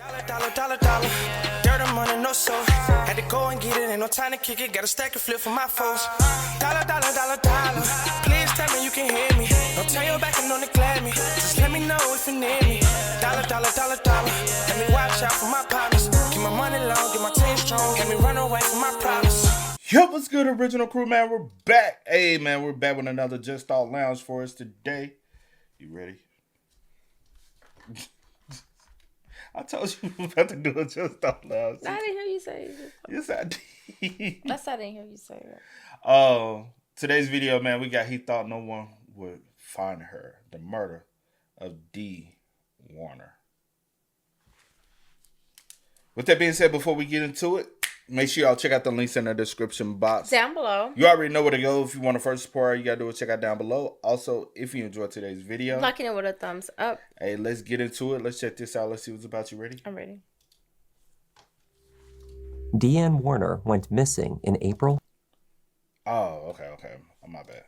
Dollar. Dirt and money, no soul. Had to go and get it, ain't no time to kick it. Got a stack and flip for my foes. Dollar. Please tell me you can hear me. Don't turn your back and don't neglect me. Just let me know if you need me. Dollar. Let me watch out for my partners. Keep my money long, get my team strong. Let me run away from my problems. Yo, what's good, original crew, man? We're back. Hey, man, we're back with another Just Thought Lounge for us today. You ready? I told you we were about to do a Just Thought Lounge. I didn't hear you say it. Yes, I did. That's why I didn't hear you say it. Today's video, man, we got He Thought No One Would Find Her. The murder of D. Warner. With that being said, before we get into it, make sure y'all check out the links in the description box. Down below. You already know where to go. If you want to first support, you got to do is check out down below. Also, if you enjoyed today's video, Liking it with a thumbs up. Hey, let's get into it. Let's check this out. Let's see what's about. You ready? I'm ready. Deanne Warner went missing in April. Oh, okay. My bad.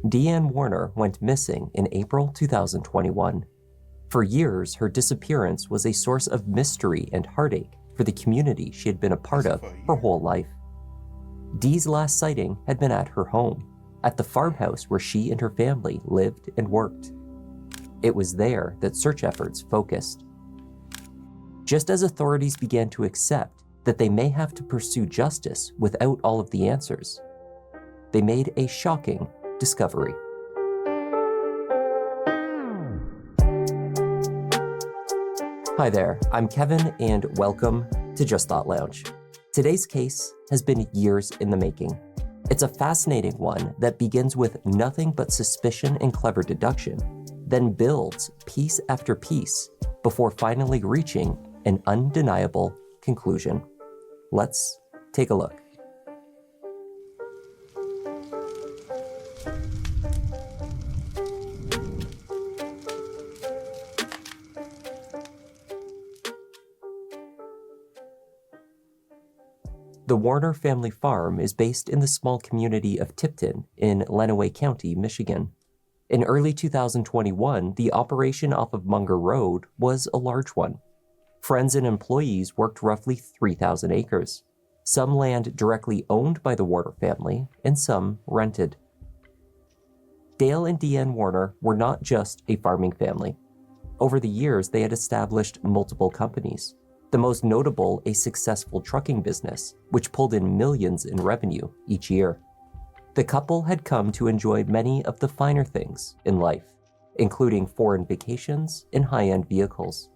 Deanne Warner went missing in April 2021. For years, her disappearance was a source of mystery and heartache for the community she had been a part of her whole life. Dee's last sighting had been at her home, at the farmhouse where she and her family lived and worked. It was there that search efforts focused. Just as authorities began to accept that they may have to pursue justice without all of the answers, they made a shocking discovery. Hi there, I'm Kevin and welcome to Just Thought Lounge. Today's case has been years in the making. It's a fascinating one that begins with nothing but suspicion and clever deduction, then builds piece after piece before finally reaching an undeniable conclusion. Let's take a look. The Warner family farm is based in the small community of Tipton in Lenawee County, Michigan. In early 2021, the operation off of Munger Road was a large one. Friends and employees worked roughly 3,000 acres, some land directly owned by the Warner family and some rented. Dale and Deanne Warner were not just a farming family. Over the years, they had established multiple companies. The most notable, a successful trucking business, which pulled in millions in revenue each year. The couple had come to enjoy many of the finer things in life, including foreign vacations and high-end vehicles.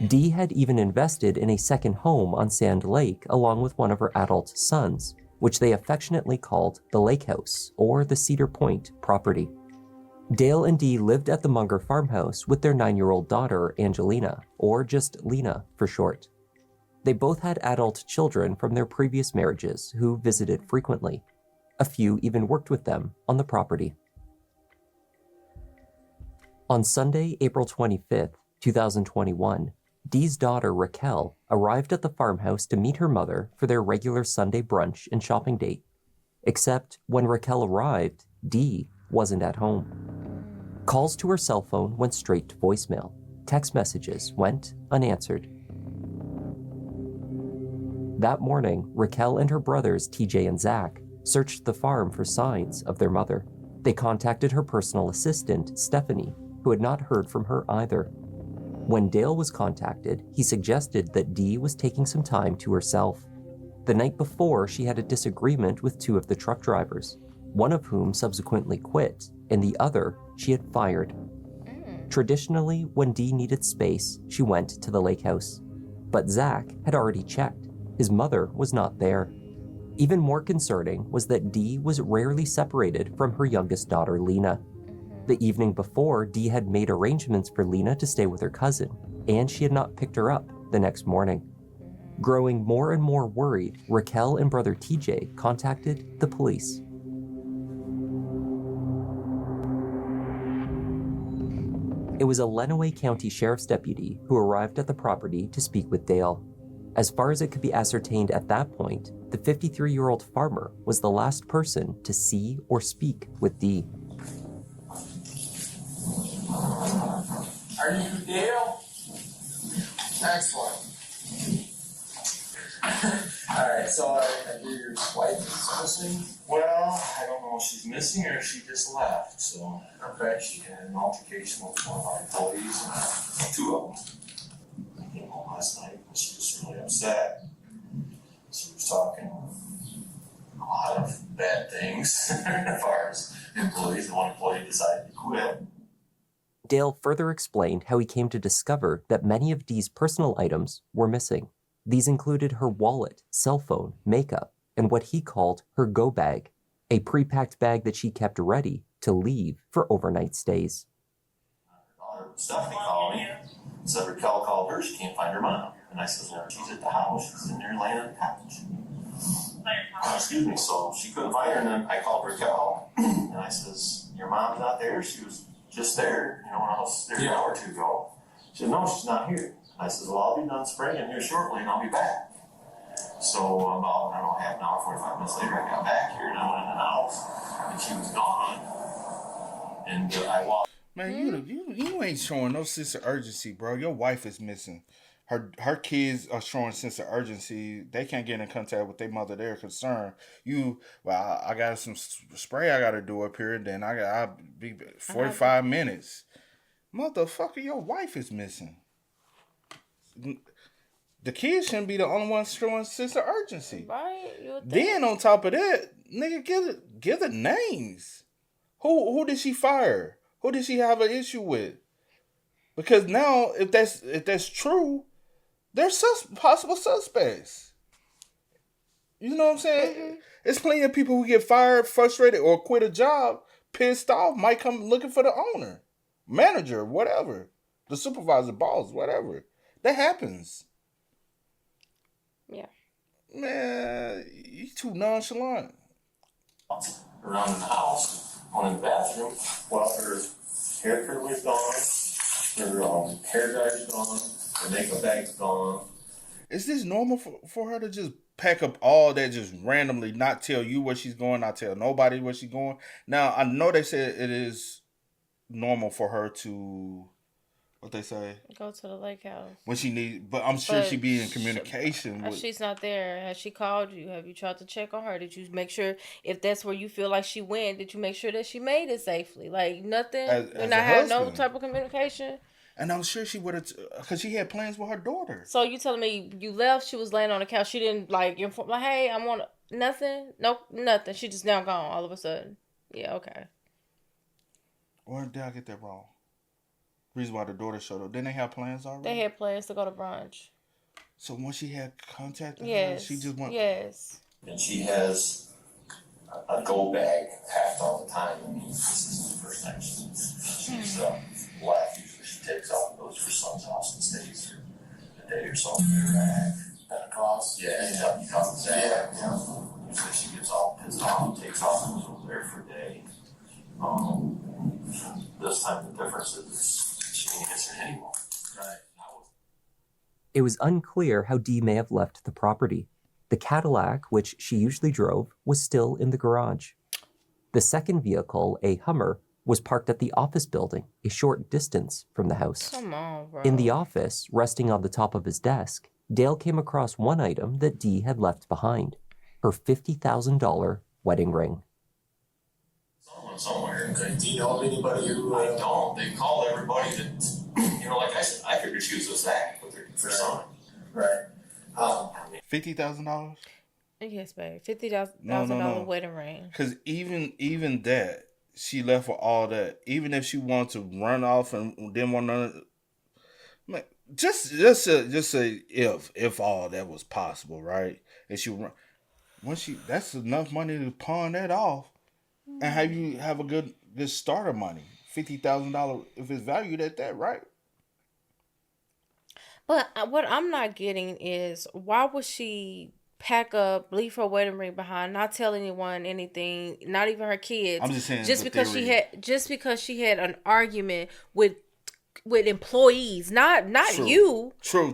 Dee had even invested in a second home on Sand Lake along with one of her adult sons, which they affectionately called the Lake House or the Cedar Point property. Dale and Dee lived at the Munger farmhouse with their 9-year-old daughter, Angelina, or just Lena for short. They both had adult children from their previous marriages who visited frequently. A few even worked with them on the property. On Sunday, April 25th, 2021, Dee's daughter, Raquel, arrived at the farmhouse to meet her mother for their regular Sunday brunch and shopping date. Except when Raquel arrived, Dee wasn't at home. Calls to her cell phone went straight to voicemail. Text messages went unanswered. That morning, Raquel and her brothers, TJ and Zach, searched the farm for signs of their mother. They contacted her personal assistant, Stephanie, who had not heard from her either. When Dale was contacted, he suggested that Dee was taking some time to herself. The night before, she had a disagreement with 2 of the truck drivers, one of whom subsequently quit, and the other she had fired. Traditionally, when Dee needed space, she went to the lake house. But Zach had already checked. His mother was not there. Even more concerning was that Dee was rarely separated from her youngest daughter, Lena. The evening before, Dee had made arrangements for Lena to stay with her cousin, and she had not picked her up the next morning. Growing more and more worried, Raquel and brother TJ contacted the police. It was a Lenawee County Sheriff's deputy who arrived at the property to speak with Dale. As far as it could be ascertained at that point, the 53-year-old farmer was the last person to see or speak with Dee. Are you Dale? Excellent. Alright, so I hear your wife is missing? Well, I don't know if she's missing or if she just left, so. Okay. She had an altercation with one of our employees, two of them. I came home last night and she was really upset. She was talking a lot of bad things as far as employees. One employee decided to quit. Dale further explained how he came to discover that many of Dee's personal items were missing. These included her wallet, cell phone, makeup, and what he called her go bag, a pre-packed bag that she kept ready to leave for overnight stays. Stephanie called me and said Raquel called her, she can't find her mom. And I said, well, she's at the house, she's in there laying on the couch. Excuse me, so she couldn't find her, and then I called Raquel, and I says, your mom's not there? She was just there, when I was there an hour or two ago. She said, no, she's not here. I says, well, I'll be done spraying here shortly, and I'll be back. So about, half an hour, 45 minutes later, I got back here, and I went in the house, and she was gone. And I walked. Man, you ain't showing no sense of urgency, bro. Your wife is missing. Her kids are showing sense of urgency. They can't get in contact with their mother. They're concerned. I got some spray I got to do up here. Then I'll be 45 minutes. Motherfucker, your wife is missing. The kids shouldn't be the only ones showing sense of urgency. Right? Then on top of that, nigga, give the names. Who did she fire? Who did she have an issue with? Because now, if that's true, there's possible suspects. You know what I'm saying? Mm-hmm. There's plenty of people who get fired, frustrated, or quit a job, pissed off, might come looking for the owner, manager, whatever, the supervisor, boss, whatever. That happens. Yeah. Man, you too nonchalant. Around in the house, one in the bathroom, while her hair curler's gone, her hair drier's gone, her makeup bag's gone. Is this normal for her to just pack up all that just randomly, not tell you where she's going, not tell nobody where she's going? Now, I know they said it is normal for her to, what they say? Go to the lake house. When she needs, but I'm sure she be in communication with. She's not there. Has she called you? Have you tried to check on her? Did you make sure, if that's where you feel like she went, did you make sure that she made it safely? Like, nothing? And I had no type of communication? And I'm sure she would have, because she had plans with her daughter. So you telling me you left, she was laying on the couch, she didn't, inform, hey, I'm on, nothing? Nope, nothing. She just now gone all of a sudden. Yeah, okay. Or did I get that wrong? Reason why the daughter showed up. Didn't they have plans already? They had plans to go to brunch. So once she had contacted her, she just went. Yes. And she has a go bag packed all the time. I mean, this is the first time she's left. Usually she takes off and goes to her son's house and stays for a day or so. Pentecost. Yeah, he comes back. Yeah. Usually she gets all pissed off, takes off, and goes over there for a day. This time the difference is she ain't missing anyone. Right. It was unclear how Dee may have left the property. The Cadillac, which she usually drove, was still in the garage. The second vehicle, a Hummer, was parked at the office building, a short distance from the house. Come on, bro. In the office, resting on the top of his desk, Dale came across one item that Dee had left behind, her $50,000 wedding ring. Somewhere. Okay. Do you know of anybody who... I don't. They call everybody that, like I said, I figured she was a Zach with her for son. Right. $50,000? Yes, babe. $50,000 wedding ring. Because even that, she left with all that. Even if she wanted to run off and didn't want to... Man, just say if all that was possible, right? And she run... That's enough money to pawn that off. And have a good starter money, $50,000 if it's valued at that, right? But what I'm not getting is, why would she pack up, leave her wedding ring behind, not tell anyone anything, not even her kids? I'm just saying, because she had an argument with employees, not True. you. True.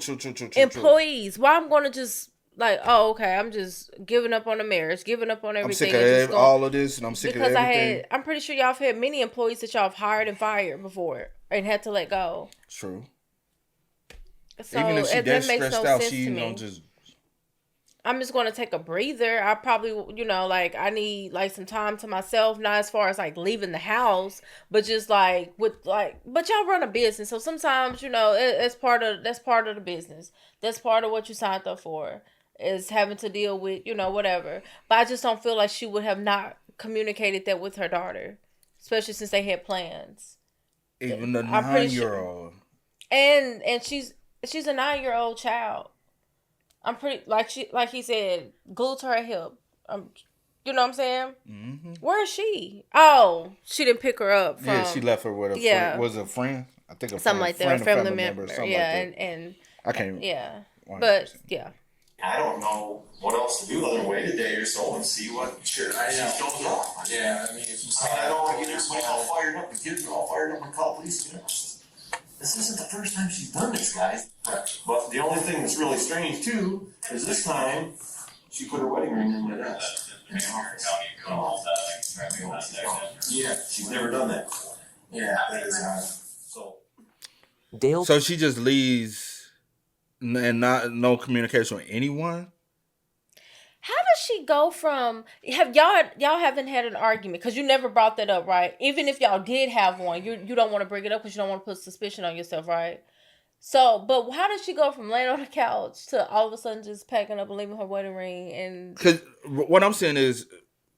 Employees. Why I'm gonna just. Okay, I'm just giving up on the marriage, giving up on everything. I'm sick of all of this, and I'm sick of everything. I'm pretty sure y'all have had many employees that y'all have hired and fired before and had to let go. True. So even if she that stressed out, she just. I'm just going to take a breather. I probably, like I need like some time to myself, not as far as like leaving the house, but just like but y'all run a business. So sometimes, that's part of the business. That's part of what you signed up for, is having to deal with, whatever. But I just don't feel like she would have not communicated that with her daughter, especially since they had plans. Even the 9-year-old. And she's a 9-year-old child. I'm pretty like he said, glued to her hip. You know what I'm saying? Mm-hmm. Where is she? Oh, she didn't pick her up. She left her with a friend. Was it a friend? I think something like that. A family member. Something yeah, like that. and I can't. Yeah, 100%. But yeah. I don't know what else to do other than wait a day or so and see what she shows up. Yeah, I mean, if you saw I don't want to get everybody all fired up. The kids are all fired up and call police. This isn't the first time she's done this, guys. But the only thing that's really strange too is this time she put her wedding ring in my desk. Yeah, she's never done that before. Yeah, that is So Dale. So she just leaves and no communication with anyone. How does she go from y'all haven't had an argument, because you never brought that up, right? Even if y'all did have one, you don't want to bring it up because you don't want to put suspicion on yourself, right? So, but how does she go from laying on the couch to all of a sudden just packing up and leaving her wedding ring? And because what I'm saying is,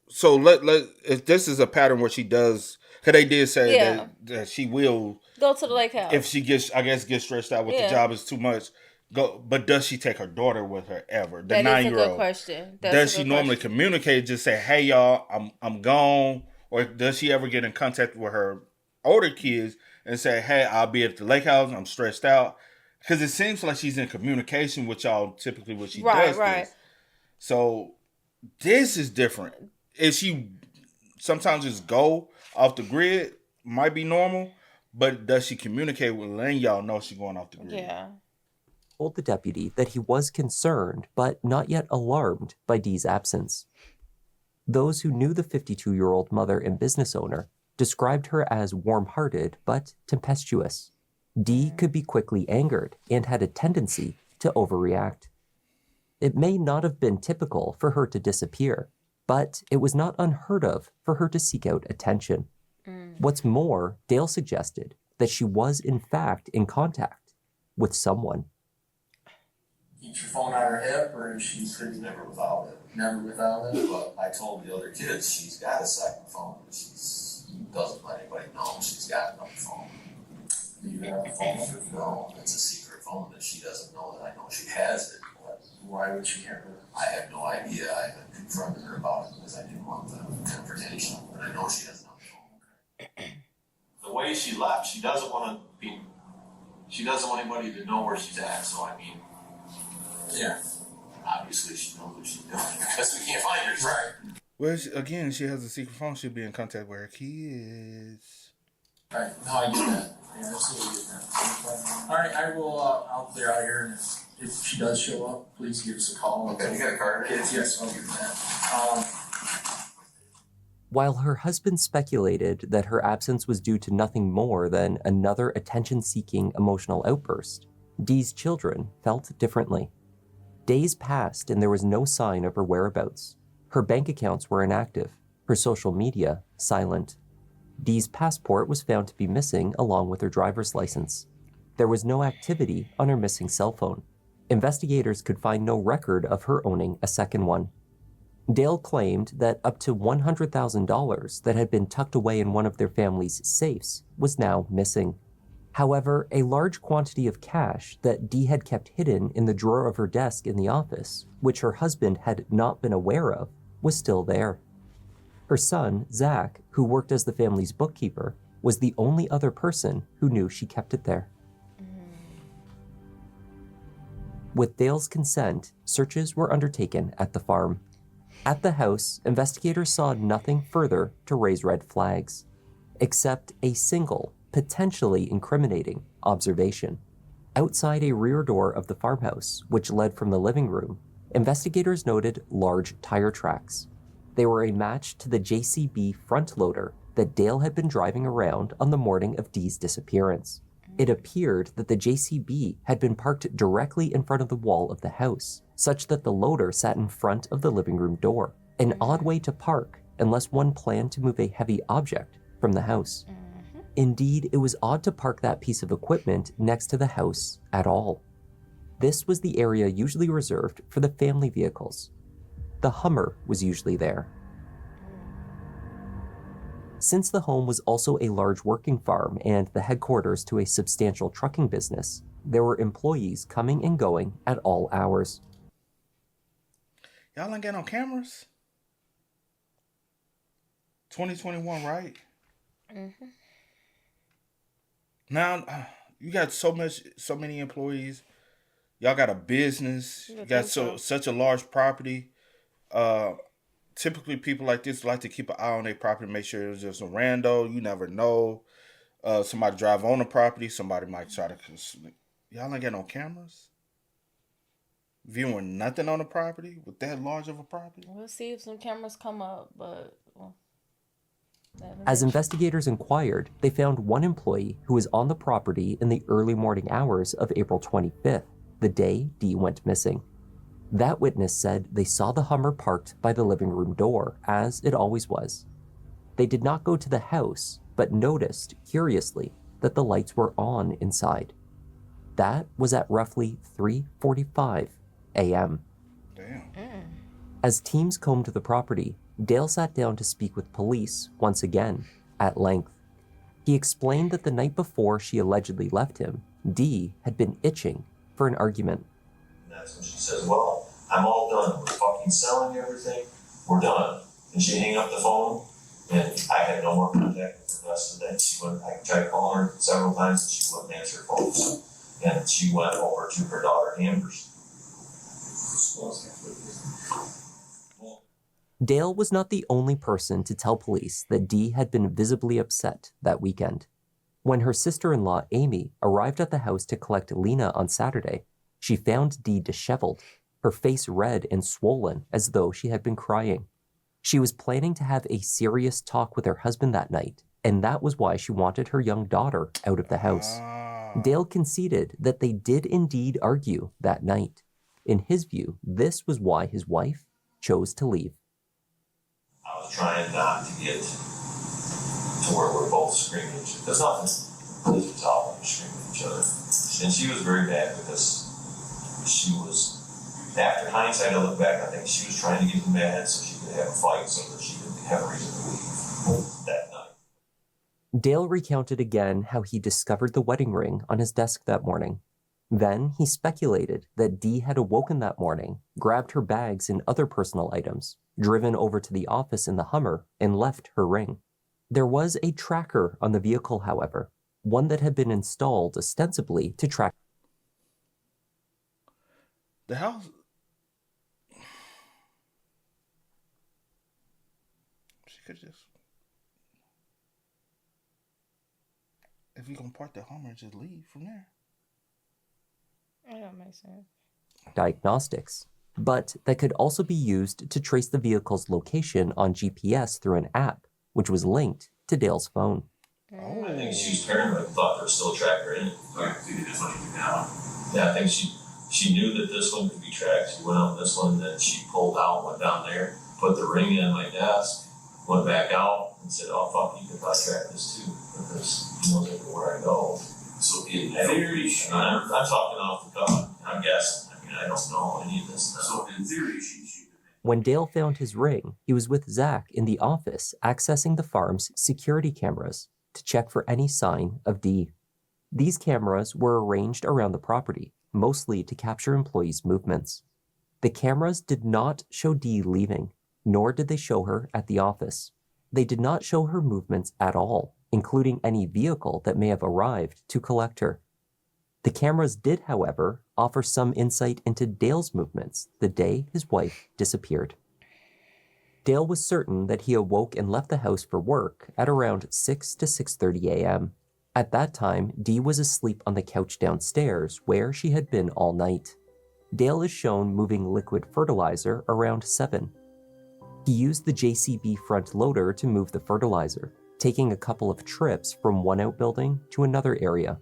so let if this is a pattern where she does, because they did say that she will go to the lake house if she gets stressed out with the job is too much. Go, but does she take her daughter with her ever? The 9-year-old. That's a good question. Does she normally communicate? Just say, "Hey, y'all, I'm gone," or does she ever get in contact with her older kids and say, "Hey, I'll be at the lake house. I'm stressed out," because it seems like she's in communication with y'all typically when she does this. So this is different. If she sometimes just go off the grid, might be normal, but does she communicate with letting y'all know she's going off the grid? Yeah. Told the deputy that he was concerned, but not yet alarmed by Dee's absence. Those who knew the 52-year-old mother and business owner described her as warm-hearted but tempestuous. Dee could be quickly angered and had a tendency to overreact. It may not have been typical for her to disappear, but it was not unheard of for her to seek out attention. What's more, Dale suggested that she was in fact in contact with someone. Keeps your phone on her hip, or is she pretty never without it? Never without it? But I told the other kids she's got a second phone, but she doesn't let anybody know she's got another phone. Do you have a phone? No, it's a secret phone that she doesn't know that I know she has it. But why would she have it? I have no idea. I haven't confronted her about it because I didn't want the confrontation. But I know she has another phone. The way she left, she doesn't want anybody to know where she's at. So I mean, yeah, obviously she knows what she's doing because we can't find her. Right. Well, again, she has a secret phone. She'll be in contact with her kids. Right. No, I get that. Yeah, absolutely get that. All right, I will. I'll clear out here, and if she does show up, please give us a call. Okay, you got a card? Yes, I'll give that. While her husband speculated that her absence was due to nothing more than another attention-seeking emotional outburst, Dee's children felt differently. Days passed and there was no sign of her whereabouts. Her bank accounts were inactive, her social media silent. Dee's passport was found to be missing along with her driver's license. There was no activity on her missing cell phone. Investigators could find no record of her owning a second one. Dale claimed that up to $100,000 that had been tucked away in one of their family's safes was now missing. However, a large quantity of cash that Dee had kept hidden in the drawer of her desk in the office, which her husband had not been aware of, was still there. Her son, Zach, who worked as the family's bookkeeper, was the only other person who knew she kept it there. With Dale's consent, searches were undertaken at the farm. At the house, investigators saw nothing further to raise red flags, except a single, potentially incriminating observation. Outside a rear door of the farmhouse, which led from the living room, investigators noted large tire tracks. They were a match to the JCB front loader that Dale had been driving around on the morning of Dee's disappearance. It appeared that the JCB had been parked directly in front of the wall of the house, such that the loader sat in front of the living room door, an odd way to park unless one planned to move a heavy object from the house. Indeed, it was odd to park that piece of equipment next to the house at all. This was the area usually reserved for the family vehicles. The Hummer was usually there. Since the home was also a large working farm and the headquarters to a substantial trucking business, there were employees coming and going at all hours. Y'all ain't got no cameras? 2021, right? Mm-hmm. Now, you got so many employees. Y'all got a business. You got such a large property. Typically, people like this like to keep an eye on their property, make sure it's just a rando. You never know. Somebody drive on the property. Somebody might try to. Y'all ain't got no cameras. Viewing nothing on the property with that large of a property. We'll see if some cameras come up, but. As investigators inquired, they found one employee who was on the property in the early morning hours of April 25th, the day Dee went missing. That witness said they saw the Hummer parked by the living room door, as it always was. They did not go to the house, but noticed, curiously, that the lights were on inside. That was at roughly 3:45 a.m. Damn. As teams combed the property, Dale sat down to speak with police once again, at length. He explained that the night before she allegedly left him, Dee had been itching for an argument. And that's when she says, well, I'm all done. We're fucking selling everything. We're done. And she hung up the phone, and I had no more contact with her the rest of the day. I tried calling her several times, and she wouldn't answer her phone. And she went over to her daughter Amber's. Dale was not the only person to tell police that Dee had been visibly upset that weekend. When her sister-in-law, Amy, arrived at the house to collect Lena on Saturday, she found Dee disheveled, her face red and swollen as though she had been crying. She was planning to have a serious talk with her husband that night, and that was why she wanted her young daughter out of the house. Dale conceded that they did indeed argue that night. In his view, this was why his wife chose to leave. I was trying not to get to where we're both screaming at each other. There's nothing to tell when we're screaming at each other. And she was very mad because she was, after hindsight, I look back, I think she was trying to get me mad so she could have a fight so that she didn't have a reason to leave that night. Dale recounted again how he discovered the wedding ring on his desk that morning. Then he speculated that Dee had awoken that morning, grabbed her bags and other personal items, driven over to the office in the Hummer, and left her ring. There was a tracker on the vehicle, however, one that had been installed ostensibly to track The house. She could just. If you're gonna park the Hummer, just leave from there. That makes sense. diagnostics, but that could also be used to trace the vehicle's location on GPS through an app, which was linked to Dale's phone. Oh. I think she was paranoid, thought there was still a tracker in it. Okay, so you just let it down. Yeah, I think she knew that this one could be tracked. She went on this one, then she pulled out, went down there, put the ring in my desk, went back out, and said, "Oh fuck, you can probably track this too, because he knows everywhere I go." So in theory, I'm talking off the cuff. I'm guessing. I mean, I don't know any of this stuff. so in theory, she When Dale found his ring, he was with Zach in the office accessing the farm's security cameras to check for any sign of Dee. These cameras were arranged around the property, mostly to capture employees' movements. The cameras did not show Dee leaving, nor did they show her at the office. They did not show her movements at all, including any vehicle that may have arrived to collect her. The cameras did, however, offer some insight into Dale's movements the day his wife disappeared. Dale was certain that he awoke and left the house for work at around 6 to 6:30 a.m. At that time, Dee was asleep on the couch downstairs where she had been all night. Dale is shown moving liquid fertilizer around 7. He used the JCB front loader to move the fertilizer, taking a couple of trips from one outbuilding to another area.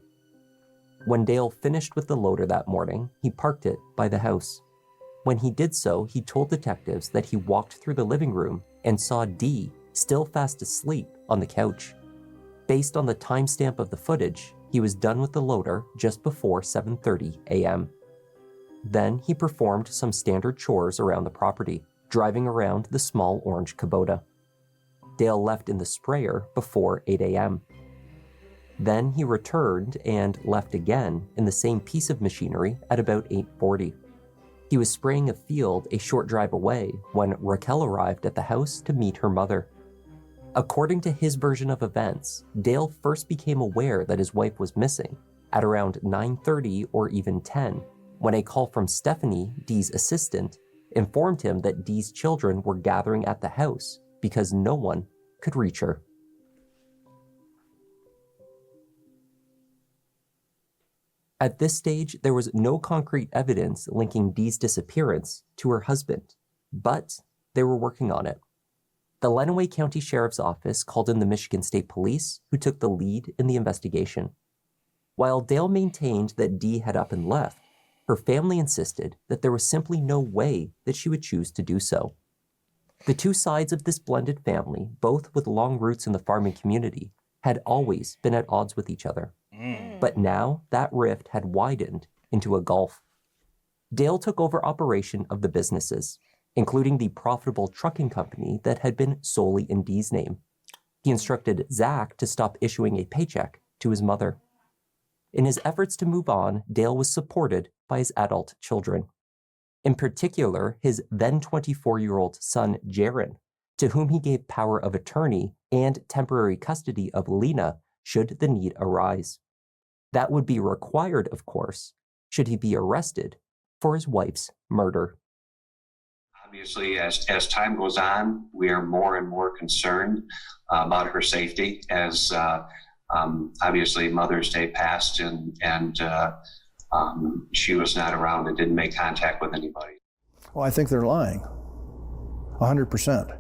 When Dale finished with the loader that morning, he parked it by the house. When he did so, he told detectives that he walked through the living room and saw Dee still fast asleep on the couch. Based on the timestamp of the footage, he was done with the loader just before 7:30 a.m. Then he performed some standard chores around the property, driving around the small orange Kubota. Dale left in the sprayer before 8 a.m. Then he returned and left again in the same piece of machinery at about 8:40. He was spraying a field a short drive away when Raquel arrived at the house to meet her mother. According to his version of events, Dale first became aware that his wife was missing at around 9:30 or even 10, when a call from Stephanie, Dee's assistant, informed him that Dee's children were gathering at the house because no one could reach her. At this stage, there was no concrete evidence linking Dee's disappearance to her husband, but they were working on it. The Lenawee County Sheriff's Office called in the Michigan State Police, who took the lead in the investigation. While Dale maintained that Dee had up and left, her family insisted that there was simply no way that she would choose to do so. The two sides of this blended family, both with long roots in the farming community, had always been at odds with each other. But now that rift had widened into a gulf. Dale took over operation of the businesses, including the profitable trucking company that had been solely in Dee's name. He instructed Zach to stop issuing a paycheck to his mother. In his efforts to move on, Dale was supported by his adult children. In particular, his then 24-year-old son, Jaron, to whom he gave power of attorney and temporary custody of Lena should the need arise. That would be required, of course, should he be arrested for his wife's murder. Obviously, as time goes on, we are more and more concerned about her safety as obviously Mother's Day passed and she was not around and didn't make contact with anybody. Well, I think they're lying, 100%.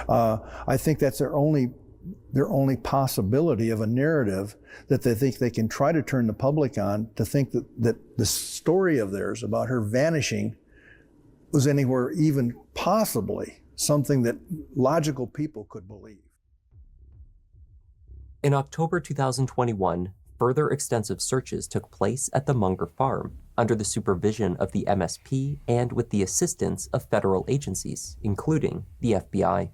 I think that's their only possibility of a narrative that they think they can try to turn the public on, to think that the story of theirs about her vanishing was anywhere even possibly something that logical people could believe. In October 2021, further extensive searches took place at the Munger farm under the supervision of the MSP and with the assistance of federal agencies, including the FBI.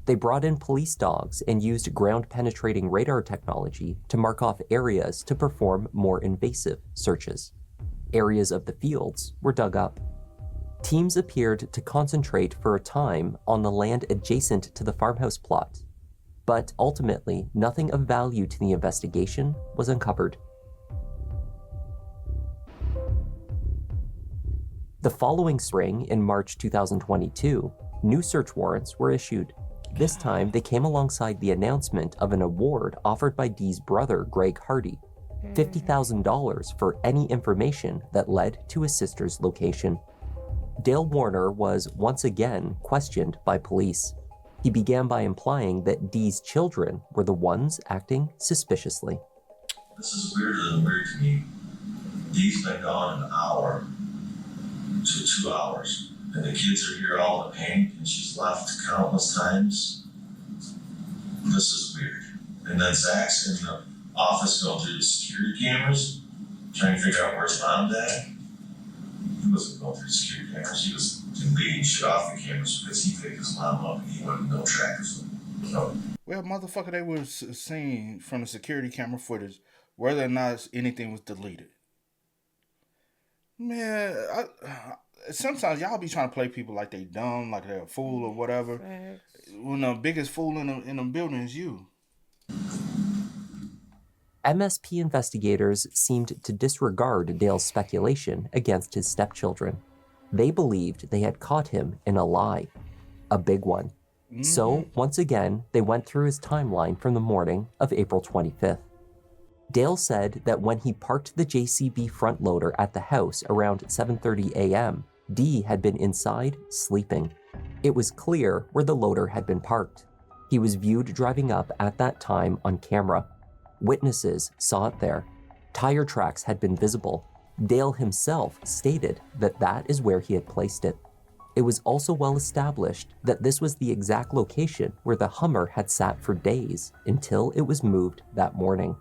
They brought in police dogs and used ground-penetrating radar technology to mark off areas to perform more invasive searches. Areas of the fields were dug up. Teams appeared to concentrate for a time on the land adjacent to the farmhouse plot, but ultimately nothing of value to the investigation was uncovered. The following spring, in March 2022, new search warrants were issued. This time, they came alongside the announcement of an award offered by Dee's brother, Greg Hardy, $50,000 for any information that led to his sister's location. Dale Warner was once again questioned by police. He began by implying that Dee's children were the ones acting suspiciously. This is weirder than weird to me. Dee's been gone an hour to 2 hours. And the kids are here all in pain, and she's left countless times. This is weird. And then Zach's in the office going through the security cameras, trying to figure out where's Mom's at. He wasn't going through the security cameras. He was deleting shit off the cameras because he picked his mom up and he wanted no trackers. So. Well, motherfucker, they was seeing from the security camera footage whether or not anything was deleted. Man, sometimes y'all be trying to play people like they dumb, like they're a fool or whatever. When the biggest fool in the building is you. MSP investigators seemed to disregard Dale's speculation against his stepchildren. They believed they had caught him in a lie, a big one. So, once again, they went through his timeline from the morning of April 25th. Dale said that when he parked the JCB front loader at the house around 7:30 a.m., Dee had been inside sleeping. It was clear where the loader had been parked. He was viewed driving up at that time on camera. Witnesses saw it there. Tire tracks had been visible. Dale himself stated that that is where he had placed it. It was also well established that this was the exact location where the Hummer had sat for days until it was moved that morning.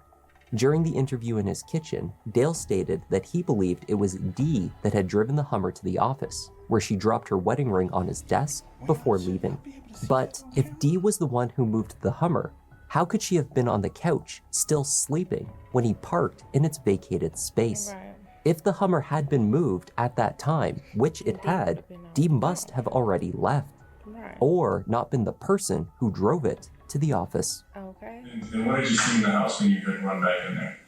During the interview in his kitchen, Dale stated that he believed it was Dee that had driven the Hummer to the office, where she dropped her wedding ring on his desk before leaving. But if Dee was the one who moved the Hummer, how could she have been on the couch, still sleeping, when he parked in its vacated space? Right. If the Hummer had been moved at that time, which it had, Dee must have already left, Right. or not been the person who drove it to the office. Okay. And what did you see in the house when you could run back in there?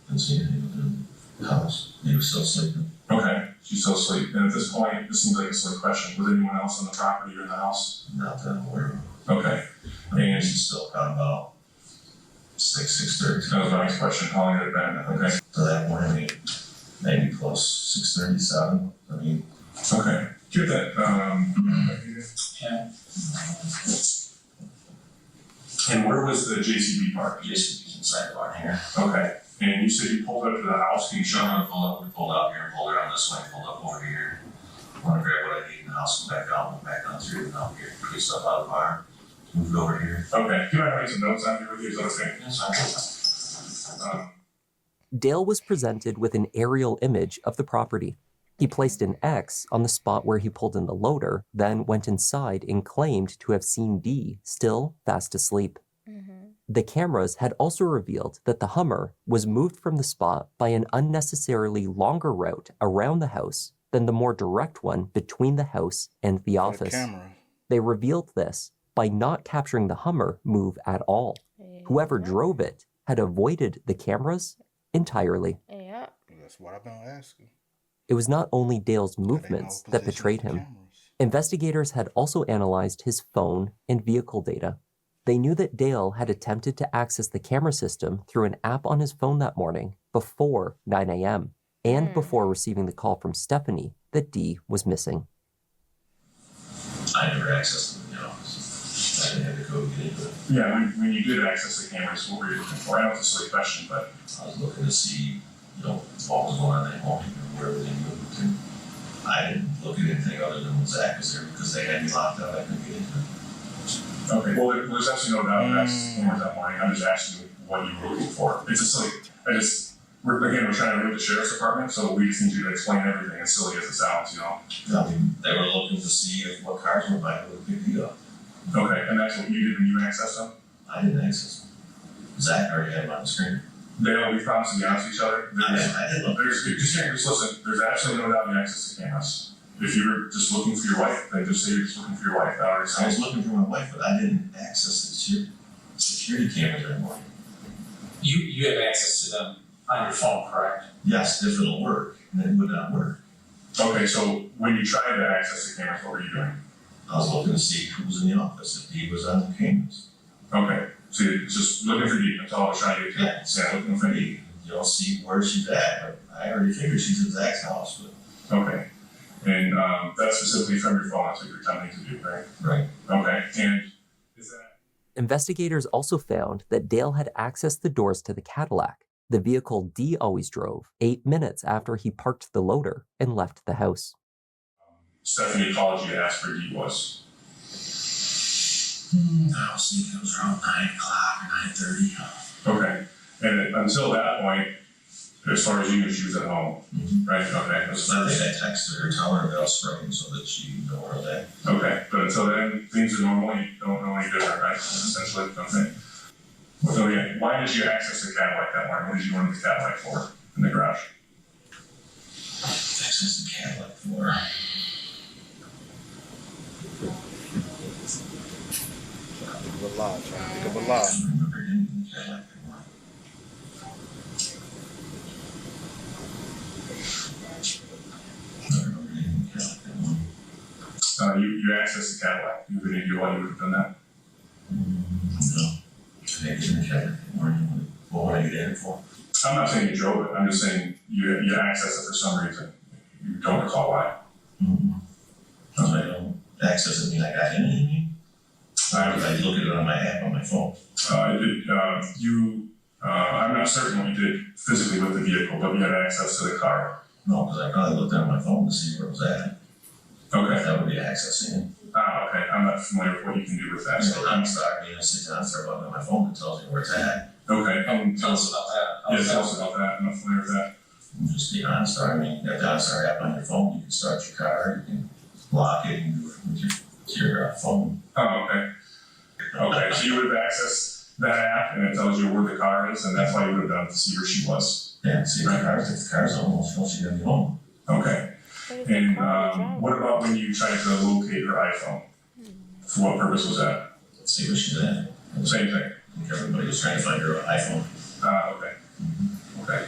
Didn't see anything in the house. He was still sleeping. Okay, she's still asleep. And at this point, this seems like a silly question. Was anyone else on the property or in the house? Not that I'm aware of. Okay. And she's still got about 6:30. That was my next question. How long had it been? Okay. So that morning, maybe close 6:37. I mean, Okay. Get that. Yeah. And where was the JCB park? JCB's inside the barn here. Okay. And you said you pulled up to the house. Can you show me? We pulled out here, pulled around this way, pulled up over here. Want to grab what I need in the house, go back out, went back down through, and out here, put stuff out of the barn. Moved over here. Okay. Can I write some notes on here with you? Is that okay? Yes, I will. Dale was presented with an aerial image of the property. He placed an X on the spot where he pulled in the loader, then went inside and claimed to have seen Dee still fast asleep. The cameras had also revealed that the Hummer was moved from the spot by an unnecessarily longer route around the house than the more direct one between the house and the office. Camera. They revealed this by not capturing the Hummer move at all. Whoever drove it had avoided the cameras entirely. Yeah. That's what I've been asking. It was not only Dale's movements that betrayed him. Investigators had also analyzed his phone and vehicle data. They knew that Dale had attempted to access the camera system through an app on his phone that morning before 9 a.m. and before receiving the call from Stephanie that Dee was missing. I never accessed them in the office. I didn't have the code to get into it. Yeah, when you did access the cameras, what were you looking for? I know it's a silly question, but I was looking to see, what was going on in that home and where everything moved to. I didn't look at anything other than when Zach was there because they had me locked out. I couldn't get into it. okay. Well, there's actually no doubt that's cameras that morning. I'm just asking you what you were looking for. It's a silly. We're trying to read the sheriff's department, so we just need you to explain everything as silly as it sounds, I mean, they were looking to see what cars were by would pick me up. Okay, and that's what you did when you accessed them? I didn't access them. Zach already had them on the screen. We promised to be honest with each other. I did look. Just listen, there's absolutely no doubt you access the cameras. If you were just looking for your wife, then just say you're just looking for your wife. That already I was sounds. looking for my wife, but I didn't access the security cameras that morning. You have access to them on your phone, correct? Yes, if it'll work, and it would not work. Okay, so when you tried to access the cameras, what were you doing? I was looking to see who was in the office, if he was on the cameras. Okay, so you're just looking for Dee. That's all I was trying to get to. Yeah, Looking for Dee. See where she's at, but I already figured she's at Zach's house, but. Okay. And that's specifically from your phone, that's what you're attempting to do, right? Right. Okay, and is that... Investigators also found that Dale had accessed the doors to the Cadillac, the vehicle Dee always drove, 8 minutes after he parked the loader and left the house. Stephanie called you to ask where Dee was. I was thinking it was around 9 o'clock or 9:30. Okay, and then, until that point, as far as you knew, she was at home, right? Okay. So I think I texted her, telling her about spring so that she knew where I was at. Okay, but until then, things don't normally different, right? Essentially, okay. So yeah, why did you access the Cadillac that morning? What did you run the Cadillac for in the garage? Access the Cadillac for. Think of a lot. Trying to think of a I lot. don't remember anything in the Cadillac that morning. I don't remember anything in the Cadillac that morning. You accessed the Cadillac. You have any idea why you would have done that? No. I didn't get in the Cadillac that morning. What would I get in it for? I'm not saying you drove it. I'm just saying you accessed it for some reason. You don't recall why. I don't access it, mean I got in it, I look at it on my app on my phone. You I'm not certain what you did physically with the vehicle, but you had access to the car. No, because I probably looked on my phone to see where it was at. Okay. That would be accessing it. Okay. I'm not familiar with what you can do with that. So I'm sorry, I sit down and start looking at my phone, it tells me where it's at. okay. Tell us about that. Yeah, tell us about that. I'm not familiar with that. Just be honest, I mean, you have the honest app on your phone, you can start your car, you can lock it, you can do it with your phone. Oh, okay. Okay, so you would have accessed that app and it tells you where the car is, and that's why you would have done it to see where she was. Yeah, see if the car's almost full, she gotta be home. Okay. And what about when you tried to locate her iPhone? For what purpose was that? Let's see where she's at. Same thing. I think everybody was trying to find her iPhone. Okay. Okay.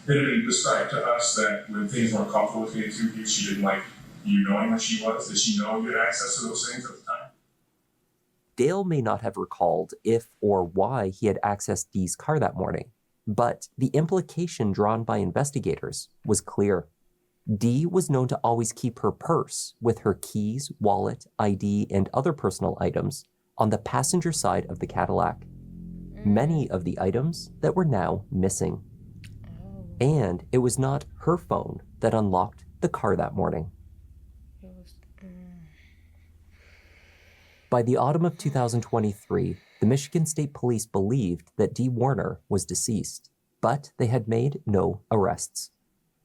And it had been described to us that when things weren't comfortable with you, she didn't like you knowing where she was. Did she know you had access to those things at the time? Dale may not have recalled if or why he had accessed Dee's car that morning, but the implication drawn by investigators was clear. Dee was known to always keep her purse with her keys, wallet, ID, and other personal items on the passenger side of the Cadillac. Many of the items that were now missing. And it was not her phone that unlocked the car that morning. By the autumn of 2023, the Michigan State Police believed that Dee Warner was deceased, but they had made no arrests.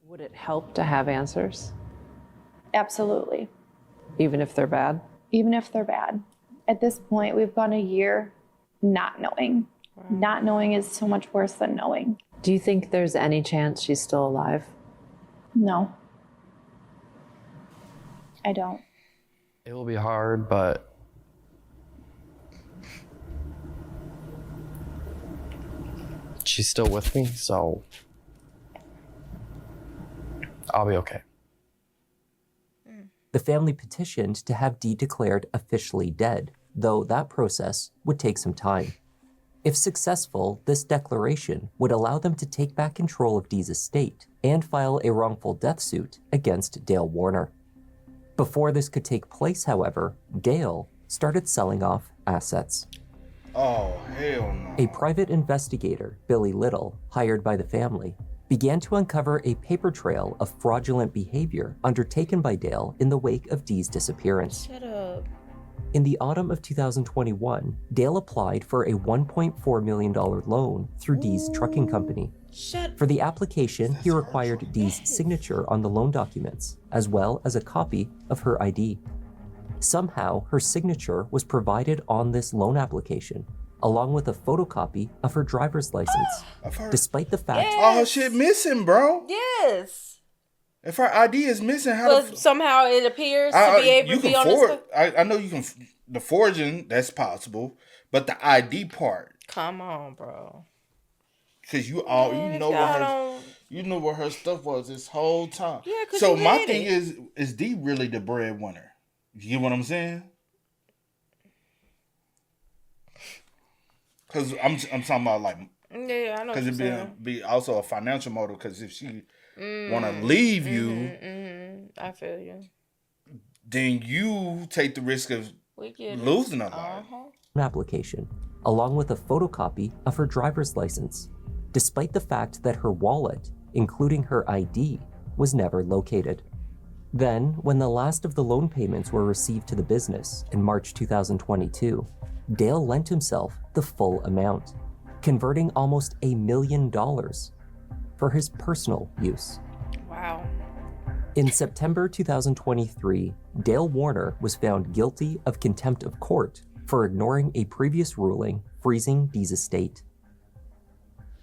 Would it help to have answers? Absolutely. Even if they're bad? Even if they're bad. At this point, we've gone a year not knowing. Wow. Not knowing is so much worse than knowing. Do you think there's any chance she's still alive? No. I don't. It will be hard, but she's still with me, so I'll be okay. The family petitioned to have Dee declared officially dead, though that process would take some time. If successful, this declaration would allow them to take back control of Dee's estate and file a wrongful death suit against Dale Warner. Before this could take place, however, Dale started selling off assets. Oh, hell no. A private investigator, Billy Little, hired by the family, began to uncover a paper trail of fraudulent behavior undertaken by Dale in the wake of Dee's disappearance. Shut up. In the autumn of 2021, Dale applied for a $1.4 million loan through Dee's trucking company. For the application, he required Dee's signature on the loan documents, as well as a copy of her ID. Somehow, her signature was provided on this loan application, along with a photocopy of her driver's license, despite the fact— all her shit missing, bro. Yes. If her ID is missing, how But somehow it appears to be able to be on this. I know you can, the forging, that's possible, but the ID part. Come on, bro. Because you know where her stuff was this whole time. Yeah, because so my thing is Dee really the breadwinner? You get what I'm saying? Because I'm talking about like, yeah, I know. Because it'd be also a financial motive. Because if she want to leave you, I feel you. Then you take the risk of losing her life. Application, along with a photocopy of her driver's license, despite the fact that her wallet, including her ID, was never located. Then, when the last of the loan payments were received to the business in March 2022, Dale lent himself the full amount, converting almost $1 million for his personal use. Wow. In September 2023, Dale Warner was found guilty of contempt of court for ignoring a previous ruling freezing Dee's estate.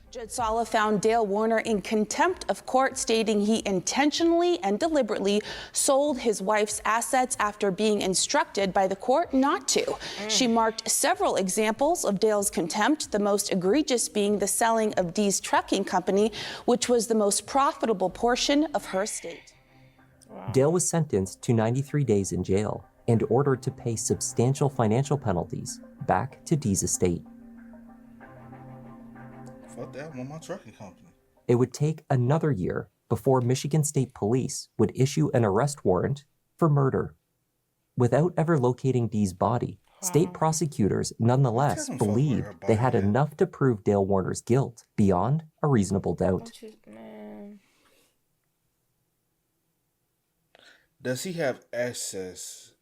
Judge Sala found Dale Warner in contempt of court, stating he intentionally and deliberately sold his wife's assets after being instructed by the court not to. She marked several examples of Dale's contempt, the most egregious being the selling of Dee's trucking company, which was the most profitable portion of her estate. Wow. Dale was sentenced to 93 days in jail and ordered to pay substantial financial penalties back to Dee's estate. Fuck that, I want my trucking company. It would take another year before Michigan State Police would issue an arrest warrant for murder. Without ever locating Dee's body, State prosecutors nonetheless Tell them fuck with believed her they body, had yeah. enough to prove Dale Warner's guilt beyond a reasonable doubt. Man. Does he have access?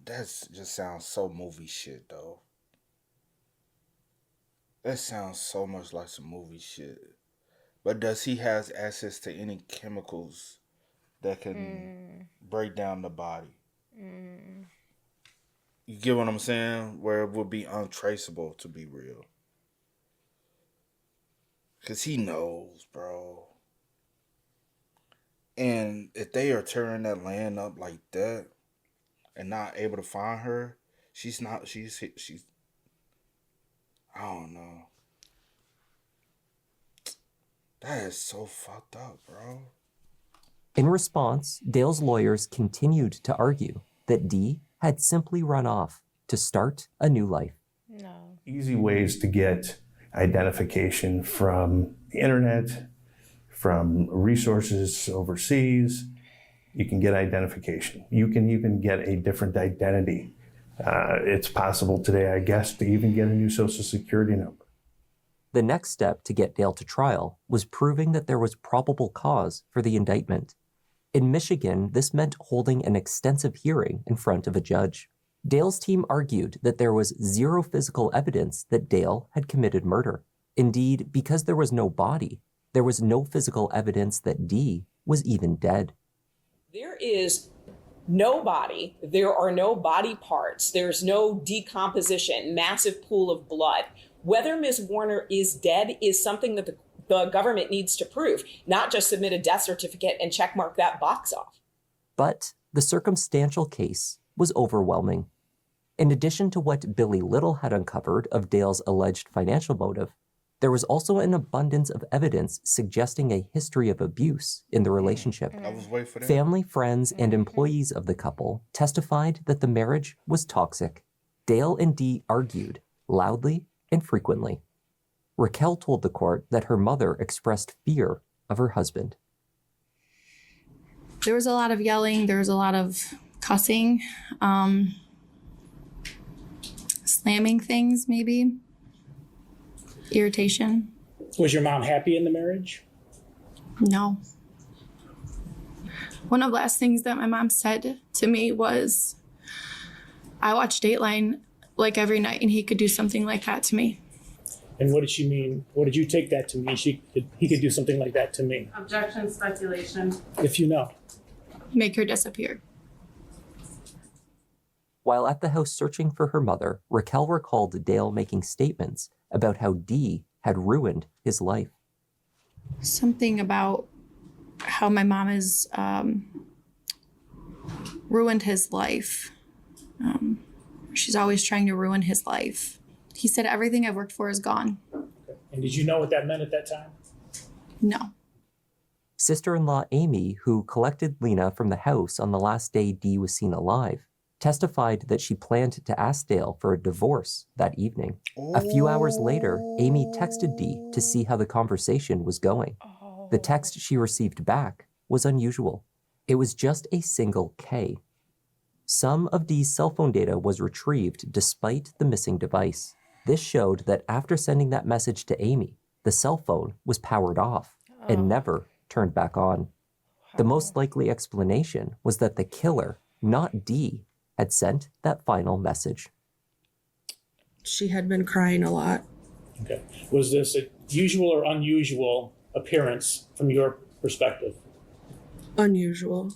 That just sounds so movie shit, though. That sounds so much like some movie shit. But does he have access to any chemicals that can break down the body? You get what I'm saying? Where it would be untraceable, to be real. Because he knows, bro. And if they are tearing that land up like that and not able to find her, she's I don't know. That is so fucked up, bro. In response, Dale's lawyers continued to argue that Dee had simply run off to start a new life. No. Easy ways to get identification from the internet, from resources overseas. You can get identification. You can even get a different identity. It's possible today, I guess, to even get a new social security number. The next step to get Dale to trial was proving that there was probable cause for the indictment. In Michigan, this meant holding an extensive hearing in front of a judge. Dale's team argued that there was zero physical evidence that Dale had committed murder. Indeed, because there was no body, there was no physical evidence that Dee was even dead. There is no body. There are no body parts. There's no decomposition, massive pool of blood. Whether Ms. Warner is dead is something that the government needs to prove, not just submit a death certificate and checkmark that box off. But the circumstantial case was overwhelming. In addition to what Billy Little had uncovered of Dale's alleged financial motive, there was also an abundance of evidence suggesting a history of abuse in the relationship. I was waiting for that. Family, friends, and employees of the couple testified that the marriage was toxic. Dale and Dee argued loudly and frequently. Raquel told the court that her mother expressed fear of her husband. There was a lot of yelling. There was a lot of cussing, slamming things, maybe. Irritation. Was your mom happy in the marriage? No. One of the last things that my mom said to me was, I watch Dateline like every night and he could do something like that to me. And what did she mean? What did you take that to mean? He could do something like that to me. Objection, speculation. If you know. Make her disappear. While at the house searching for her mother, Raquel recalled Dale making statements about how Dee had ruined his life. Something about how my mom has ruined his life. She's always trying to ruin his life. He said everything I've worked for is gone. And did you know what that meant at that time? No. Sister-in-law Amy, who collected Lena from the house on the last day Dee was seen alive, testified that she planned to ask Dale for a divorce that evening. A few hours later, Amy texted Dee to see how the conversation was going. The text she received back was unusual. It was just a single K. Some of Dee's cell phone data was retrieved despite the missing device. This showed that after sending that message to Amy, the cell phone was powered off and never turned back on. The most likely explanation was that the killer, not Dee, had sent that final message. She had been crying a lot. Okay. Was this a usual or unusual appearance from your perspective? Unusual.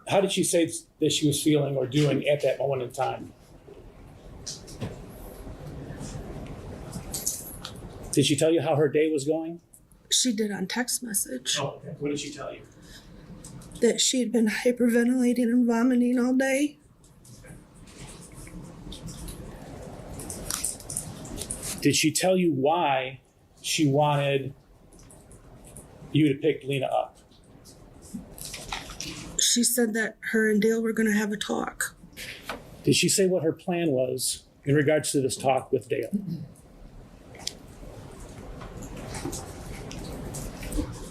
How did she say that she was feeling or doing at that moment in time? Did she tell you how her day was going? She did on text message. Oh, okay. What did she tell you? That she had been hyperventilating and vomiting all day. Did she tell you why she wanted you to pick Lena up? She said that her and Dale were going to have a talk. Did she say what her plan was in regards to this talk with Dale?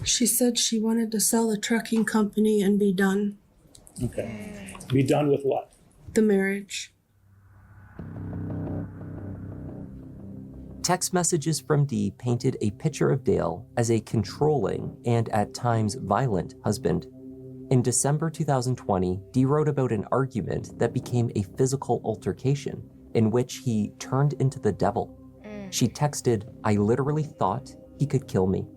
She said she wanted to sell the trucking company and be done. Okay. Be done with what? the marriage. Text messages from Dee painted a picture of Dale as a controlling and at times violent husband. In December 2020, Dee wrote about an argument that became a physical altercation in which he turned into the devil. She texted, "I literally thought he could kill me."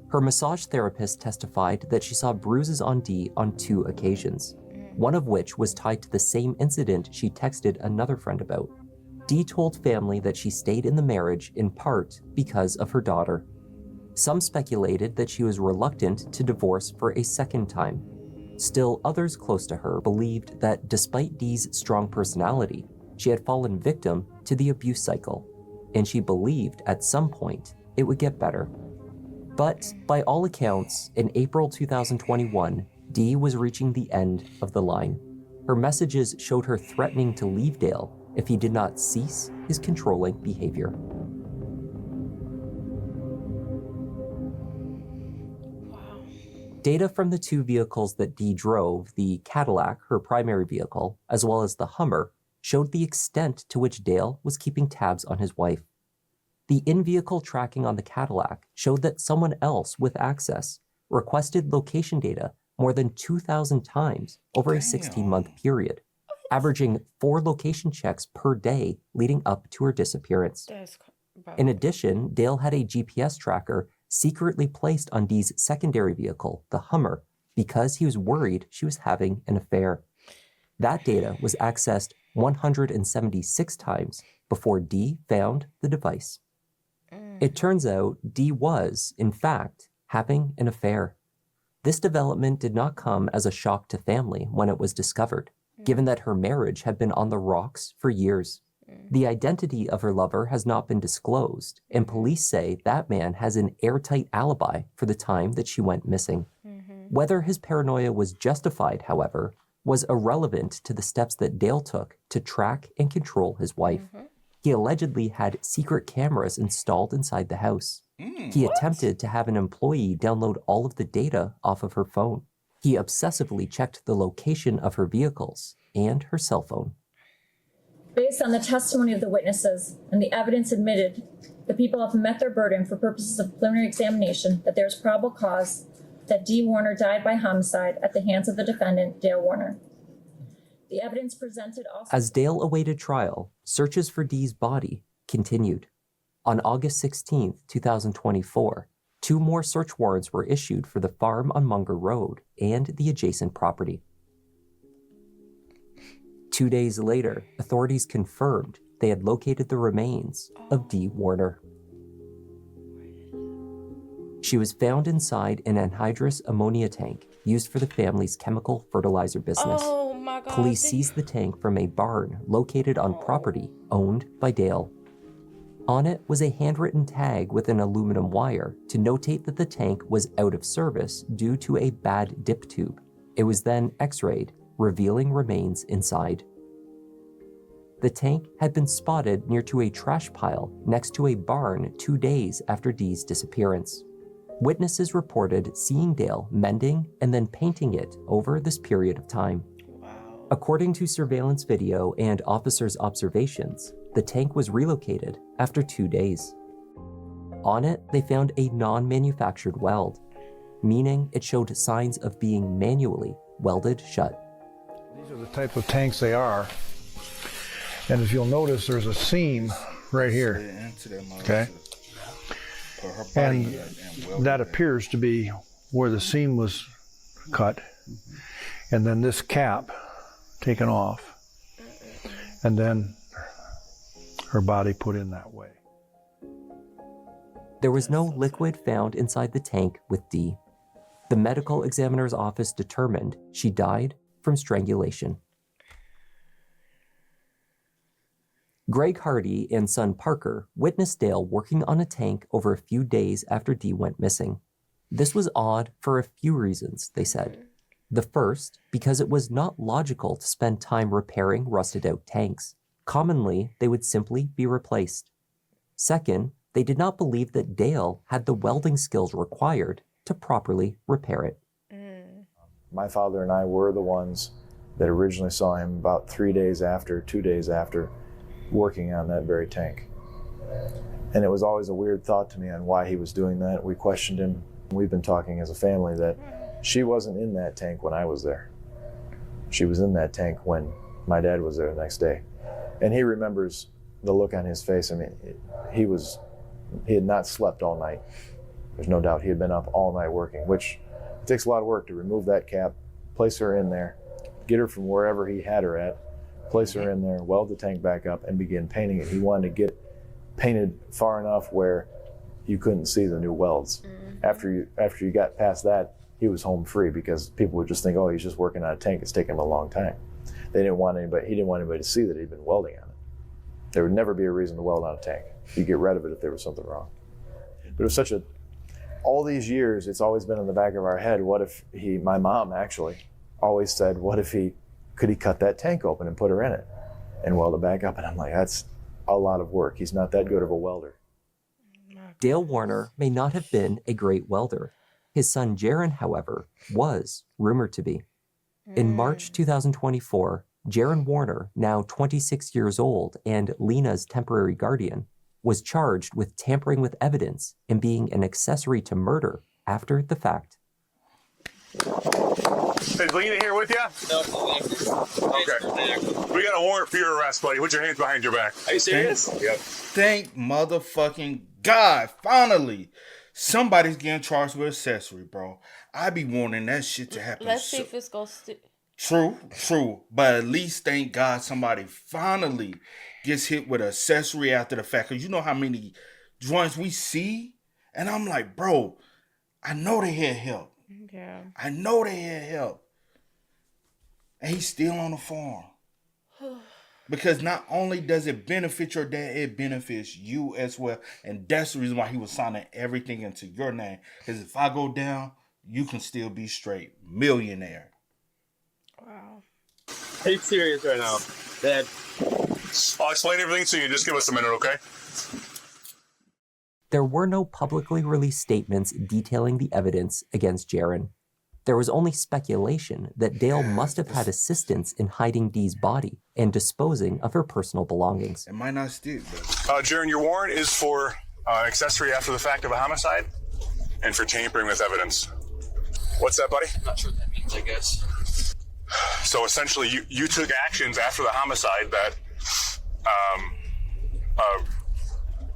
Her massage therapist testified that she saw bruises on Dee on 2 occasions, one of which was tied to the same incident she texted another friend about. Dee told family that she stayed in the marriage in part because of her daughter. Some speculated that she was reluctant to divorce for a second time. Still, others close to her believed that despite Dee's strong personality, she had fallen victim to the abuse cycle, and she believed at some point it would get better. But by all accounts, in April 2021, Dee was reaching the end of the line. Her messages showed her threatening to leave Dale if he did not cease his controlling behavior. Data from the 2 vehicles that Dee drove, the Cadillac, her primary vehicle, as well as the Hummer, showed the extent to which Dale was keeping tabs on his wife. The in-vehicle tracking on the Cadillac showed that someone else with access requested location data more than 2,000 times over a 16-month period, averaging 4 location checks per day leading up to her disappearance. In addition, Dale had a GPS tracker secretly placed on Dee's secondary vehicle, the Hummer, because he was worried she was having an affair. That data was accessed 176 times before Dee found the device. It turns out Dee was, in fact, having an affair. This development did not come as a shock to family when it was discovered, given that her marriage had been on the rocks for years. The identity of her lover has not been disclosed, and police say that man has an airtight alibi for the time that she went missing. Whether his paranoia was justified, however, was irrelevant to the steps that Dale took to track and control his wife. He allegedly had secret cameras installed inside the house. He attempted to have an employee download all of the data off of her phone. He obsessively checked the location of her vehicles and her cell phone. Based on the testimony of the witnesses and the evidence admitted, the people have met their burden for purposes of preliminary examination that there is probable cause that Dee Warner died by homicide at the hands of the defendant, Dale Warner. The evidence presented also... As Dale awaited trial, searches for Dee's body continued. On August 16, 2024, 2 more search warrants were issued for the farm on Munger Road and the adjacent property. 2 days later, authorities confirmed they had located the remains of Dee Warner. She was found inside an anhydrous ammonia tank used for the family's chemical fertilizer business. Oh my God. Police seized the tank from a barn located on property owned by Dale. On it was a handwritten tag with an aluminum wire to notate that the tank was out of service due to a bad dip tube. It was then x-rayed, revealing remains inside. The tank had been spotted near to a trash pile next to a barn 2 days after Dee's disappearance. Witnesses reported seeing Dale mending and then painting it over this period of time. According to surveillance video and officers' observations, the tank was relocated after 2 days. On it, they found a non-manufactured weld, meaning it showed signs of being manually welded shut. These are the type of tanks they are. And if you'll notice, there's a seam right here. Okay? And that appears to be where the seam was cut. And then this cap taken off. And then her body put in that way. There was no liquid found inside the tank with Dee. The medical examiner's office determined she died from strangulation. Greg Hardy and son Parker witnessed Dale working on a tank over a few days after Dee went missing. This was odd for a few reasons, they said. The first, because it was not logical to spend time repairing rusted out tanks. Commonly, they would simply be replaced. Second, they did not believe that Dale had the welding skills required to properly repair it. My father and I were the ones that originally saw him about 2 days after, working on that very tank. And it was always a weird thought to me on why he was doing that. We questioned him. We've been talking as a family that she wasn't in that tank when I was there. She was in that tank when my dad was there the next day. And he remembers the look on his face. I mean, he had not slept all night. There's no doubt he had been up all night working, which it takes a lot of work to remove that cap, place her in there, get her from wherever he had her at, place her in there, weld the tank back up, and begin painting it. He wanted to get painted far enough where you couldn't see the new welds. After you got past that, he was home free because people would just think, oh, he's just working on a tank. It's taking him a long time. He didn't want anybody to see that he'd been welding on it. There would never be a reason to weld on a tank. You get rid of it if there was something wrong. But it was all these years, it's always been in the back of our head, what if my mom actually always said, could he cut that tank open and put her in it and weld it back up? And I'm like, that's a lot of work. He's not that good of a welder. Dale Warner may not have been a great welder. His son Jaron, however, was rumored to be. In March 2024, Jaron Warner, now 26 years old and Lena's temporary guardian, was charged with tampering with evidence and being an accessory to murder after the fact. Is Lena here with you? No. Okay. We got a warrant for your arrest, buddy. Put your hands behind your back. Are you serious? Yep. Thank motherfucking God. Finally, somebody's getting charged with accessory, bro. I be wanting that shit to happen. Let's see if it's gonna stick. True. But at least thank God somebody finally gets hit with accessory after the fact. Because you know how many joints we see? And I'm like, bro, I know they had help. Yeah. I know they had help. And he's still on the farm. Because not only does it benefit your dad, it benefits you as well. And that's the reason why he was signing everything into your name. Because if I go down, you can still be straight millionaire. Wow. Are you serious right now? Dad. I'll explain everything to you. Just give us a minute, okay? There were no publicly released statements detailing the evidence against Jaron. There was only speculation that Dale must have had assistance in hiding Dee's body and disposing of her personal belongings. It might not stick, but... Jaron, your warrant is for accessory after the fact of a homicide and for tampering with evidence. What's that, buddy? I'm not sure what that means, I guess. So essentially, you took actions after the homicide that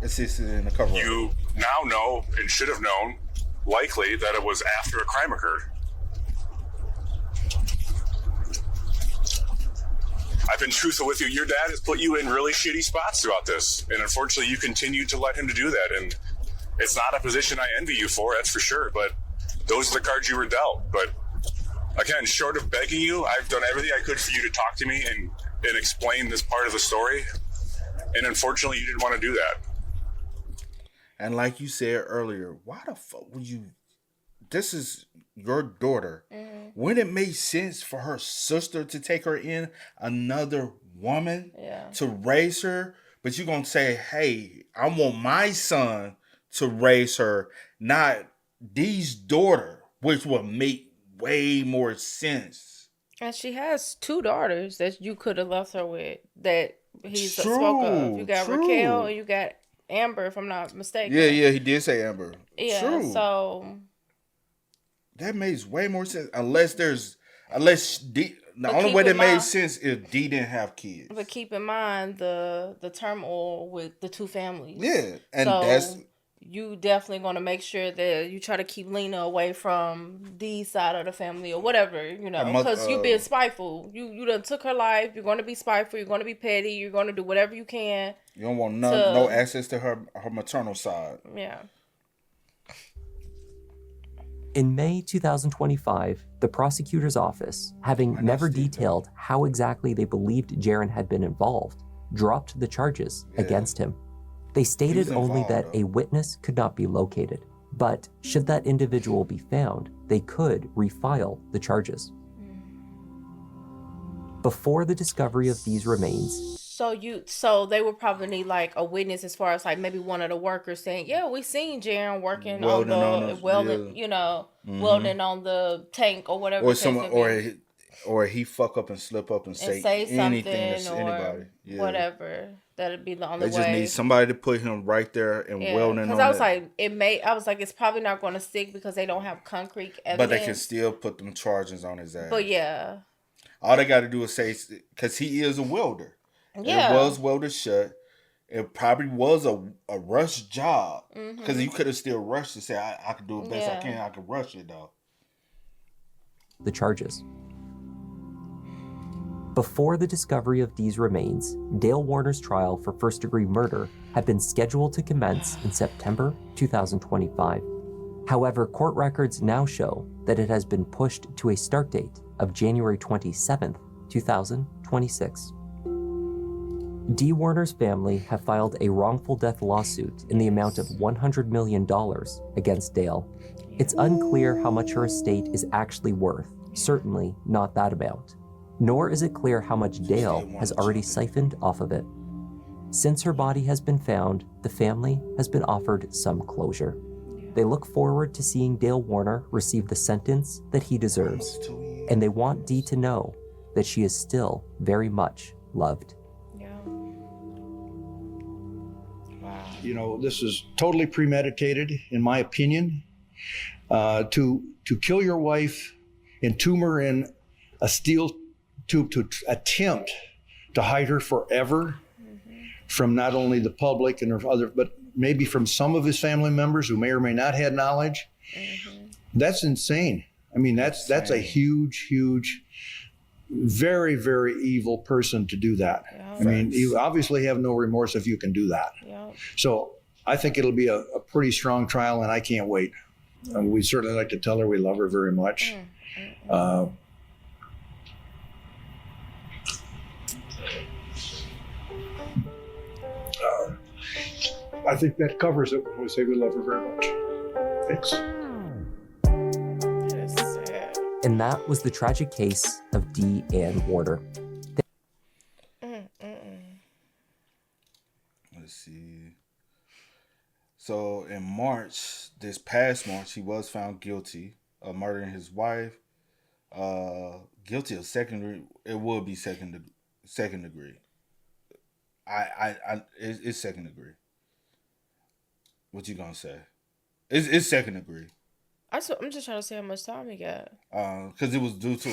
assisted in the cover-up. You now know and should have known, likely, that it was after a crime occurred. I've been truthful with you. Your dad has put you in really shitty spots throughout this, and unfortunately, you continue to let him to do that. And it's not a position I envy you for, that's for sure. But those are the cards you were dealt. But again, short of begging you, I've done everything I could for you to talk to me and explain this part of the story. And unfortunately, you didn't want to do that. And like you said earlier, why the fuck would you... This is your daughter. Wouldn't it make sense for her sister to take her in, another woman, to raise her? But you're going to say, hey, I want my son to raise her, not Dee's daughter, which would make way more sense. And she has 2 daughters that you could have left her with that he spoke of. You got Raquel and you got Amber, if I'm not mistaken. Yeah, he did say Amber. Yeah, true. So that makes way more sense. Unless D, the only way that made sense is D didn't have kids. But keep in mind the turmoil with the 2 families. Yeah, and so you definitely going to make sure that you try to keep Lena away from D's side of the family or whatever, because you've been spiteful. You done took her life. You're going to be spiteful. You're going to be petty. You're going to do whatever you can. You don't want no access to her maternal side. Yeah. In May 2025, the prosecutor's office, having never detailed how exactly they believed Jaron had been involved, dropped the charges against him. They stated only that a witness could not be located, but should that individual be found, they could refile the charges. Before the discovery of these remains, So they would probably need like a witness as far as like maybe one of the workers saying, yeah, we seen Jaron working welding on the tank or whatever. Or Or he fuck up and slip up and say anything to anybody. Yeah. Whatever. That'd be the only They way. just need somebody to put him right there and weld in on it. Because I was like, it's probably not going to stick because they don't have concrete evidence. But they can still put them charges on his ass. But yeah. All they got to do is say, because he is a welder. Yeah. It was welded shut. It probably was a rush job. Because you could have still rushed to say, I could do the best I can. I could rush it, though. The charges. Before the discovery of Dee's remains, Dale Warner's trial for first-degree murder had been scheduled to commence in September 2025. However, court records now show that it has been pushed to a start date of January 27th, 2026. Dee Warner's family have filed a wrongful death lawsuit in the amount of $100 million against Dale. It's unclear how much her estate is actually worth, certainly not that amount. Nor is it clear how much Dale has already siphoned off of it. Since her body has been found, the family has been offered some closure. They look forward to seeing Dale Warner receive the sentence that he deserves, and they want Dee to know that she is still very much loved. You know, this is totally premeditated, in my opinion. To kill your wife, entomb her in a steel tube, to attempt to hide her forever from not only the public and her other, but maybe from some of his family members who may or may not have knowledge. That's insane. I mean, that's a huge, very, very evil person to do that. I mean, you obviously have no remorse if you can do that. So I think it'll be a pretty strong trial, and I can't wait. We'd certainly like to tell her we love her very much. I think that covers it when we say we love her very much. Thanks. And that was the tragic case of Dee Ann Warner. Let's see. So in March, this past March, he was found guilty of murdering his wife. Guilty of second degree. It would be second degree. It's second degree. What you gonna say? It's second degree. I'm just trying to see how much time he got. Because it was due to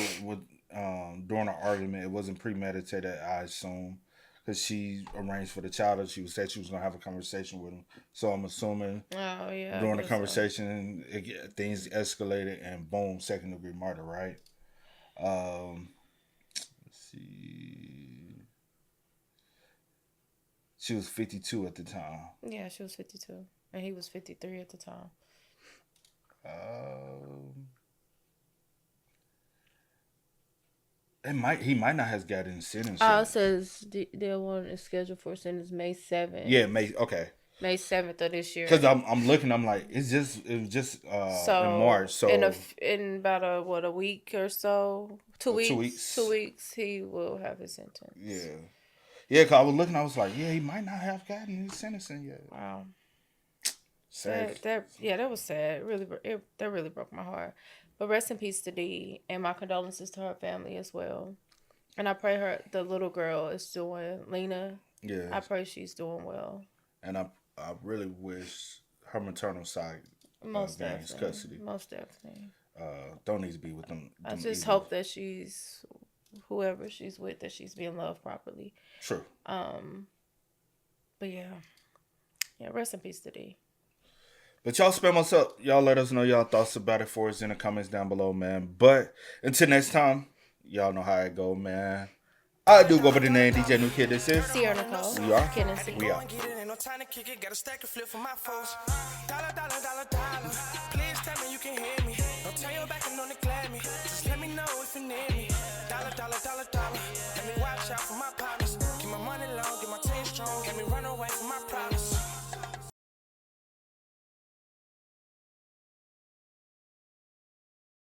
during an argument. It wasn't premeditated, I assume. Because she arranged for the child that she said she was gonna have a conversation with him. So I'm assuming during the conversation things escalated and boom, second degree murder, right? Let's see. She was 52 at the time. Yeah, she was 52. And he was 53 at the time. He might not have gotten sentenced. It says Dale Warner is scheduled for sentence May 7th. Yeah, May 7th of this year. Because I'm looking, I'm like, it was just in March. So in about a week or so, 2 weeks. 2 weeks, he will have his sentence. Yeah, because I was looking, I was like, he might not have gotten his sentencing yet. Wow. Sad. That was sad. That really broke my heart. But rest in peace to Dee, and my condolences to her family as well. And I pray the little girl is doing, Lena. Yeah. I pray she's doing well. And I really wish her maternal side Most gains definitely. custody. Most definitely. Don't need to be with them. I just hope that whoever she's with, that she's being loved properly. True. But yeah, rest in peace to Dee. But y'all spam us up. Y'all let us know y'all thoughts about it for us in the comments down below, man. But until next time, y'all know how it go, man. I do go by the name DJ New Kid. This is Sierra Nicole. We are. Kid and C. We are. Please tell me you can hear me.